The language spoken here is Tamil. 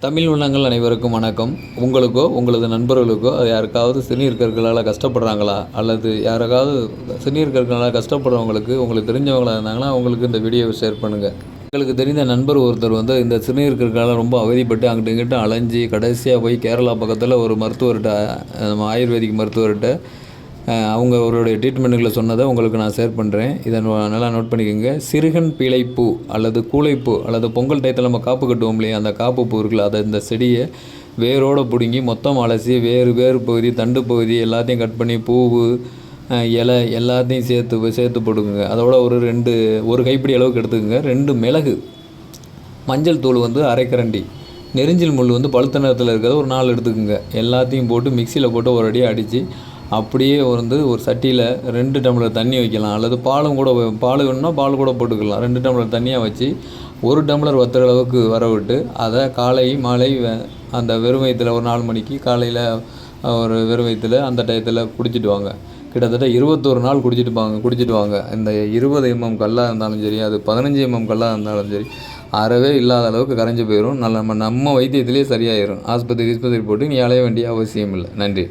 தமிழ் உள்ளங்கள் அனைவருக்கும் வணக்கம். உங்களுக்கோ உங்களது நண்பர்களுக்கோ யாருக்காவது சிறுநீர் கற்களால் கஷ்டப்படுறாங்களா, அல்லது யாருக்காவது சிறுநீர் கற்களால் கஷ்டப்படுறவங்களுக்கு உங்களுக்கு தெரிஞ்சவங்களாக இருந்தாங்கன்னா அவங்களுக்கு இந்த வீடியோவை ஷேர் பண்ணுங்கள். எங்களுக்கு தெரிந்த நண்பர் ஒருத்தர் இந்த சிறுநீர் கற்களால் ரொம்ப அவதிப்பட்டு அங்கிட்ட இங்கிட்ட அலைஞ்சி கடைசியாக போய் கேரளா பக்கத்தில் ஒரு மருத்துவர்கிட்ட, ஆயுர்வேதிக் மருத்துவர்கிட்ட அவங்களுடைய ட்ரீட்மெண்ட்டுகளை சொன்னதை உங்களுக்கு நான் ஷேர் பண்ணுறேன். இதை நல்லா நோட் பண்ணிக்கோங்க. சிறுகன் பீளைப்பூ அல்லது கூளைப்பூ அல்லது பொங்கல் டயத்தில் நம்ம காப்பு கட்டுவோம் இல்லையா, அந்த காப்பு பூ இருக்குல்ல, அதை இந்த செடியை வேரோடு பிடுங்கி மொத்தம் அலசி வேறு பகுதி தண்டு பகுதி எல்லாத்தையும் கட் பண்ணி பூவு இலை எல்லாத்தையும் சேர்த்து போட்டுக்குங்க. அதோட ஒரு கைப்பிடி அளவுக்கு எடுத்துக்கோங்க. 2 மிளகு, மஞ்சள் தூள் அரை கரண்டி, நெரிஞ்சில் முள் பழுத்த நேரத்தில் இருக்கிறத ஒரு 4 எடுத்துக்கோங்க. எல்லாத்தையும் போட்டு மிக்சியில் போட்டு ஒரு அடியாக அடித்து அப்படியே ஒரு சட்டியில் 2 டம்ளர் தண்ணி வைக்கலாம். அல்லது பால் வேணும்னா பால் கூட போட்டுக்கலாம். 2 டம்ளர் தண்ணியாக வச்சு 1 டம்ளர் வத்துற அளவுக்கு வர விட்டு அதை காலை மாலை அந்த வெறும் வயிற்றில் ஒரு 4 மணிக்கு காலையில் ஒரு வெறும் வயிற்றில் அந்த டயத்தில் குடிச்சிட்டு வாங்க. கிட்டத்தட்ட 21 நாள் குடிச்சிட்டு வாங்க. இந்த 20 mm கல்லாக இருந்தாலும் சரி, அது 15 mm கல்லாக இருந்தாலும் சரி, அறவே இல்லாத அளவுக்கு கரைஞ்சி போயிடும். நம்ம வைத்தியத்திலே சரியாயிடும். ஆஸ்பத்திரி போட்டு நீ அலைய வேண்டிய அவசியம் இல்லை. நன்றி.